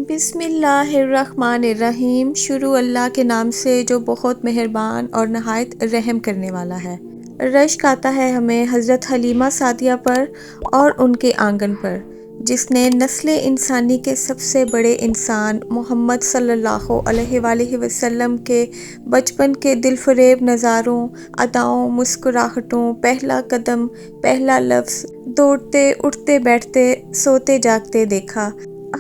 بسم اللہ الرحمن الرحیم۔ شروع اللہ کے نام سے جو بہت مہربان اور نہایت رحم کرنے والا ہے۔ رشک آتا ہے ہمیں حضرت حلیمہ سعدیہ پر اور ان کے آنگن پر، جس نے نسل انسانی کے سب سے بڑے انسان محمد صلی اللہ علیہ وآلہ وسلم کے بچپن کے دل فریب نظاروں، اداؤں، مسکراہٹوں، پہلا قدم، پہلا لفظ، دوڑتے اٹھتے بیٹھتے سوتے جاگتے دیکھا۔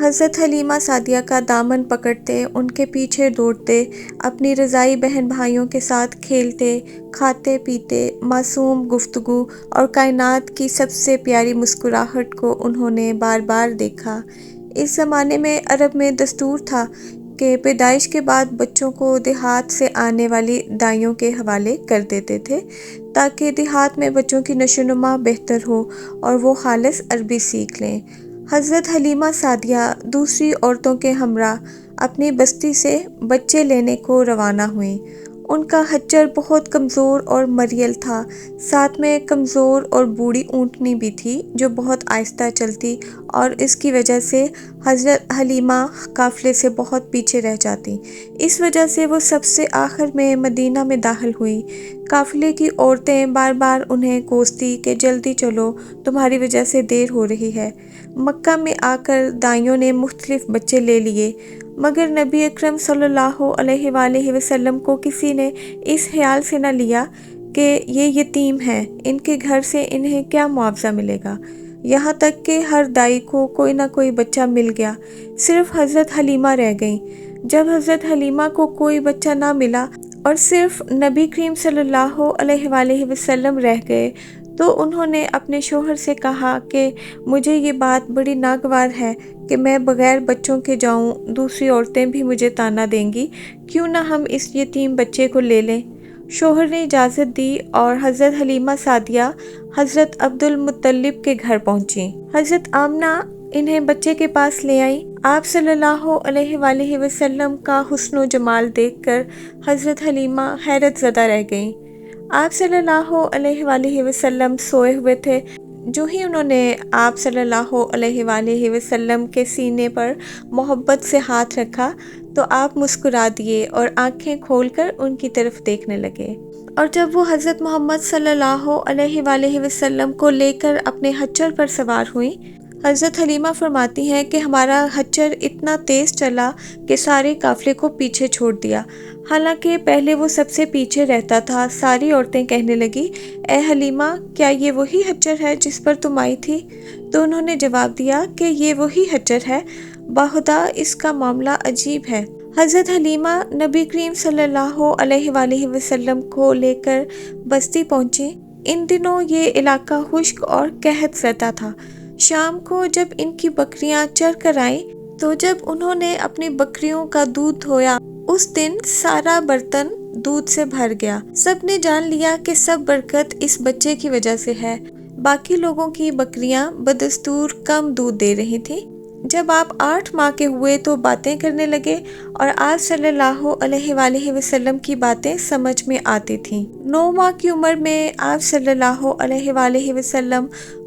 حضرت حلیمہ سعدیہ کا دامن پکڑتے، ان کے پیچھے دوڑتے، اپنی رضائی بہن بھائیوں کے ساتھ کھیلتے، کھاتے پیتے، معصوم گفتگو اور کائنات کی سب سے پیاری مسکراہٹ کو انہوں نے بار بار دیکھا۔ اس زمانے میں عرب میں دستور تھا کہ پیدائش کے بعد بچوں کو دیہات سے آنے والی دائیوں کے حوالے کر دیتے تھے تاکہ دیہات میں بچوں کی نشو و نما بہتر ہو اور وہ خالص عربی سیکھ لیں۔ حضرت حلیمہ سعدیہ دوسری عورتوں کے ہمراہ اپنی بستی سے بچے لینے کو روانہ ہوئیں۔ ان کا حچر بہت کمزور اور مریل تھا، ساتھ میں کمزور اور بوڑھی اونٹنی بھی تھی جو بہت آہستہ چلتی، اور اس کی وجہ سے حضرت حلیمہ قافلے سے بہت پیچھے رہ جاتی۔ اس وجہ سے وہ سب سے آخر میں مدینہ میں داخل ہوئی۔ قافلے کی عورتیں بار بار انہیں کوستی کہ جلدی چلو، تمہاری وجہ سے دیر ہو رہی ہے۔ مکہ میں آ کر دائیوں نے مختلف بچے لے لیے، مگر نبی اکرم صلی اللہ علیہ وآلہ وسلم کو کسی نے اس خیال سے نہ لیا کہ یہ یتیم ہیں، ان کے گھر سے انہیں کیا معاوضہ ملے گا۔ یہاں تک کہ ہر دائی کو کوئی نہ کوئی بچہ مل گیا، صرف حضرت حلیمہ رہ گئیں۔ جب حضرت حلیمہ کو کوئی بچہ نہ ملا اور صرف نبی کریم صلی اللہ علیہ وآلہ وسلم رہ گئے تو انہوں نے اپنے شوہر سے کہا کہ مجھے یہ بات بڑی ناگوار ہے کہ میں بغیر بچوں کے جاؤں، دوسری عورتیں بھی مجھے طعنہ دیں گی، کیوں نہ ہم اس یتیم بچے کو لے لیں۔ شوہر نے اجازت دی اور حضرت حلیمہ سعدیہ حضرت عبد المطلب کے گھر پہنچیں۔ حضرت آمنہ انہیں بچے کے پاس لے آئیں۔ آپ صلی اللہ علیہ وآلہ وسلم کا حسن و جمال دیکھ کر حضرت حلیمہ حیرت زدہ رہ گئیں۔ آپ صلی اللہ علیہ وآلہ وسلم سوئے ہوئے تھے، جو ہی انہوں نے آپ صلی اللہ علیہ وآلہ وسلم کے سینے پر محبت سے ہاتھ رکھا تو آپ مسکرا دیے اور آنکھیں کھول کر ان کی طرف دیکھنے لگے۔ اور جب وہ حضرت محمد صلی اللہ علیہ وآلہ وسلم کو لے کر اپنے حچر پر سوار ہوئیں، حضرت حلیمہ فرماتی ہیں کہ ہمارا حچر اتنا تیز چلا کہ سارے قافلے کو پیچھے چھوڑ دیا، حالانکہ پہلے وہ سب سے پیچھے رہتا تھا۔ ساری عورتیں کہنے لگی، اے حلیمہ، کیا یہ وہی حچر ہے جس پر تم آئی تھی؟ تو انہوں نے جواب دیا کہ یہ وہی حچر ہے، باخدا اس کا معاملہ عجیب ہے۔ حضرت حلیمہ نبی کریم صلی اللہ علیہ وآلہ وسلم کو لے کر بستی پہنچی۔ ان دنوں یہ علاقہ خشک اور قحط زدہ تھا۔ شام کو جب ان کی بکریاں چر کر آئیں تو جب انہوں نے اپنی بکریوں کا دودھ دھویا، اس دن سارا برتن دودھ سے بھر گیا۔ سب نے جان لیا کہ سب برکت اس بچے کی وجہ سے ہے۔ باقی لوگوں کی بکریاں بدستور کم دودھ دے رہی تھیں۔ جب آپ 8 ماہ کے ہوئے تو باتیں کرنے لگے اور آپ صلی اللہ علیہ وآلہ وسلم کی باتیں سمجھ میں آتی تھیں۔ 9 ماہ کی عمر میں آپ صلی اللہ علیہ وآلہ وسلم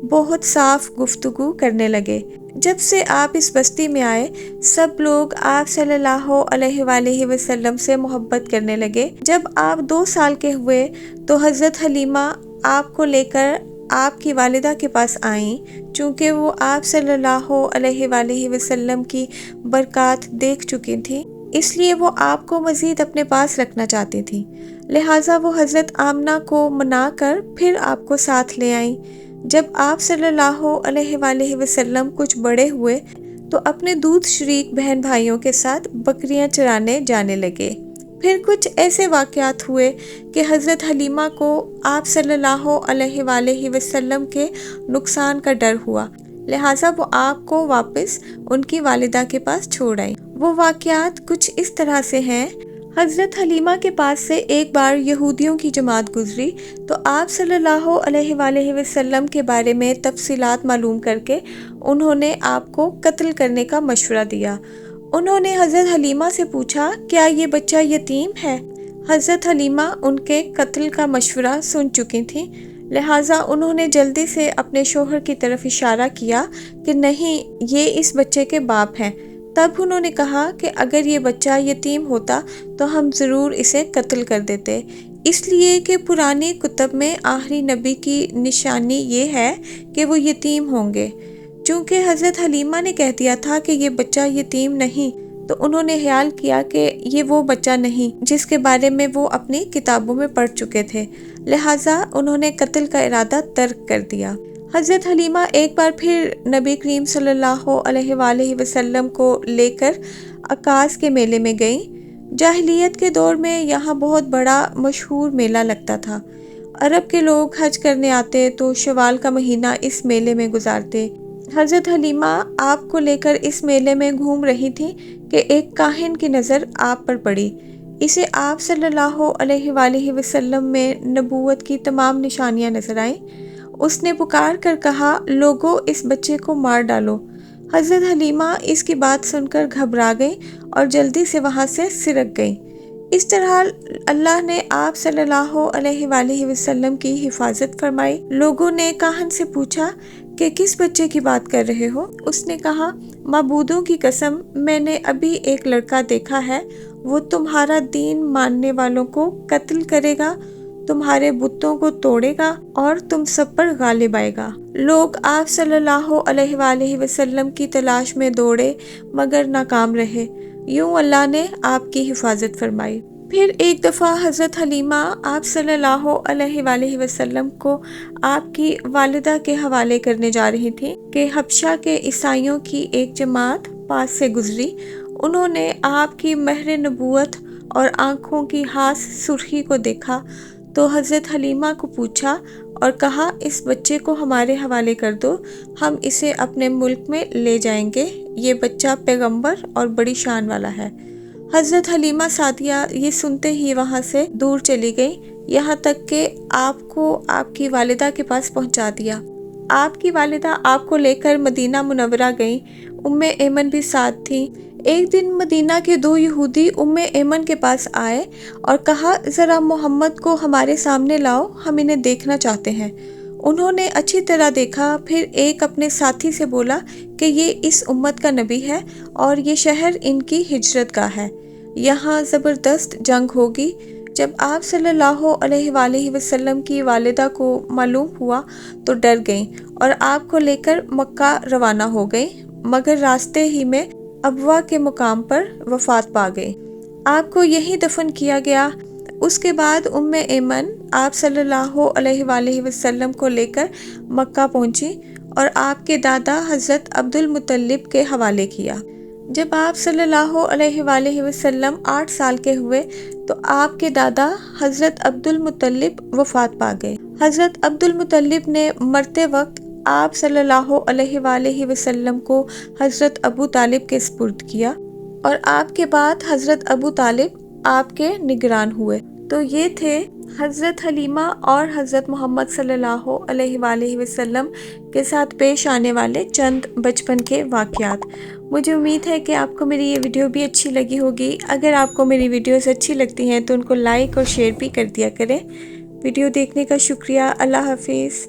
بہت صاف گفتگو کرنے لگے۔ جب سے آپ اس بستی میں آئے، سب لوگ آپ صلی اللہ علیہ وآلہ وسلم سے محبت کرنے لگے۔ جب آپ 2 سال کے ہوئے تو حضرت حلیمہ آپ کو لے کر آپ کی والدہ کے پاس آئیں، چونکہ وہ آپ صلی اللہ علیہ وآلہ وسلم کی برکات دیکھ چکی تھیں، اس لیے وہ آپ کو مزید اپنے پاس رکھنا چاہتی تھیں، لہٰذا وہ حضرت آمنہ کو منا کر پھر آپ کو ساتھ لے آئیں۔ جب آپ صلی اللہ علیہ وآلہ وسلم کچھ بڑے ہوئے تو اپنے دودھ شریک بہن بھائیوں کے ساتھ بکریاں چرانے جانے لگے۔ پھر کچھ ایسے واقعات ہوئے کہ حضرت حلیمہ کو آپ صلی اللہ علیہ وآلہ وسلم کے نقصان کا ڈر ہوا، لہٰذا وہ آپ کو واپس ان کی والدہ کے پاس چھوڑ آئیں۔ وہ واقعات کچھ اس طرح سے ہیں۔ حضرت حلیمہ کے پاس سے ایک بار یہودیوں کی جماعت گزری تو آپ صلی اللہ علیہ وآلہ وسلم کے بارے میں تفصیلات معلوم کر کے انہوں نے آپ کو قتل کرنے کا مشورہ دیا۔ انہوں نے حضرت حلیمہ سے پوچھا، کیا یہ بچہ یتیم ہے؟ حضرت حلیمہ ان کے قتل کا مشورہ سن چکی تھیں، لہٰذا انہوں نے جلدی سے اپنے شوہر کی طرف اشارہ کیا کہ نہیں، یہ اس بچے کے باپ ہیں۔ تب انہوں نے کہا کہ اگر یہ بچہ یتیم ہوتا تو ہم ضرور اسے قتل کر دیتے، اس لیے کہ پرانی کتب میں آخری نبی کی نشانی یہ ہے کہ وہ یتیم ہوں گے۔ چونکہ حضرت حلیمہ نے کہہ دیا تھا کہ یہ بچہ یتیم نہیں، تو انہوں نے خیال کیا کہ یہ وہ بچہ نہیں جس کے بارے میں وہ اپنی کتابوں میں پڑھ چکے تھے، لہٰذا انہوں نے قتل کا ارادہ ترک کر دیا۔ حضرت حلیمہ ایک بار پھر نبی کریم صلی اللہ علیہ وآلہ وسلم کو لے کر عکاظ کے میلے میں گئیں۔ جاہلیت کے دور میں یہاں بہت بڑا مشہور میلہ لگتا تھا۔ عرب کے لوگ حج کرنے آتے تو شوال کا مہینہ اس میلے میں گزارتے۔ حضرت حلیمہ آپ کو لے کر اس میلے میں گھوم رہی تھیں کہ ایک کاہن کی نظر آپ پر پڑی۔ اسے آپ صلی اللہ علیہ وآلہ وسلم میں نبوت کی تمام نشانیاں نظر آئیں۔ اس نے پکار کر کہا، لوگو اس بچے کو مار ڈالو۔ حضرت حلیمہ اس کی بات سن کر گھبرا گئیں اور جلدی سے وہاں سے سرک گئیں۔ اس طرح اللہ نے آپ صلی اللہ علیہ وآلہ وسلم کی حفاظت فرمائی۔ لوگوں نے کاہن سے پوچھا کہ کس بچے کی بات کر رہے ہو؟ اس نے کہا، معبودوں کی قسم، میں نے ابھی ایک لڑکا دیکھا ہے، وہ تمہارا دین ماننے والوں کو قتل کرے گا، تمہارے بتوں کو توڑے گا اور تم سب پر غالب آئے گا۔ لوگ آپ صلی اللہ علیہ وآلہ وسلم کی تلاش میں دوڑے مگر ناکام رہے۔ یوں اللہ نے آپ کی حفاظت فرمائی۔ پھر ایک دفعہ حضرت حلیمہ آپ صلی اللہ علیہ وآلہ وسلم کو آپ کی والدہ کے حوالے کرنے جا رہی تھیں کہ حبشہ کے عیسائیوں کی ایک جماعت پاس سے گزری۔ انہوں نے آپ کی مہر نبوت اور آنکھوں کی خاص سرخی کو دیکھا تو حضرت حلیمہ کو پوچھا اور کہا، اس بچے کو ہمارے حوالے کر دو، ہم اسے اپنے ملک میں لے جائیں گے، یہ بچہ پیغمبر اور بڑی شان والا ہے۔ حضرت حلیمہ سعدیہ یہ سنتے ہی وہاں سے دور چلی گئیں، یہاں تک کہ آپ کو آپ کی والدہ کے پاس پہنچا دیا۔ آپ کی والدہ آپ کو لے کر مدینہ منورہ گئیں۔ ایمن بھی ساتھ تھیں۔ ایک دن مدینہ کے دو یہودی ایمن کے پاس آئے اور کہا، ذرا محمد کو ہمارے سامنے لاؤ، ہم انہیں دیکھنا چاہتے ہیں۔ انہوں نے اچھی طرح دیکھا، پھر ایک اپنے ساتھی سے بولا کہ یہ اس امت کا نبی ہے اور یہ شہر ان کی ہجرت گاہ ہے، یہاں زبردست جنگ ہوگی۔ جب آپ صلی اللہ علیہ وآلہ وسلم کی والدہ کو معلوم ہوا تو ڈر گئیں اور آپ کو لے کر مکہ روانہ ہو گئیں، مگر راستے ہی میں ابوا کے مقام پر وفات پا گئی۔ آپ کو یہیں دفن کیا گیا۔ اس کے بعد ایمن آپ صلی اللہ علیہ وآلہ وسلم کو لے کر مکہ پہنچی اور آپ کے دادا حضرت عبد المطلب کے حوالے کیا۔ جب آپ صلی اللہ علیہ وآلہ وسلم 8 سال کے ہوئے تو آپ کے دادا حضرت عبد المطلب وفات پا گئے۔ حضرت عبد المطلب نے مرتے وقت آپ صلی اللہ علیہ وآلہ وسلم کو حضرت ابو طالب کے سپرد کیا اور آپ کے بعد حضرت ابو طالب آپ کے نگران ہوئے۔ تو یہ تھے حضرت حلیمہ اور حضرت محمد صلی اللہ علیہ وآلہ وسلم کے ساتھ پیش آنے والے چند بچپن کے واقعات۔ مجھے امید ہے کہ آپ کو میری یہ ویڈیو بھی اچھی لگی ہوگی۔ اگر آپ کو میری ویڈیوز اچھی لگتی ہیں تو ان کو لائک اور شیئر بھی کر دیا کریں۔ ویڈیو دیکھنے کا شکریہ۔ اللہ حافظ۔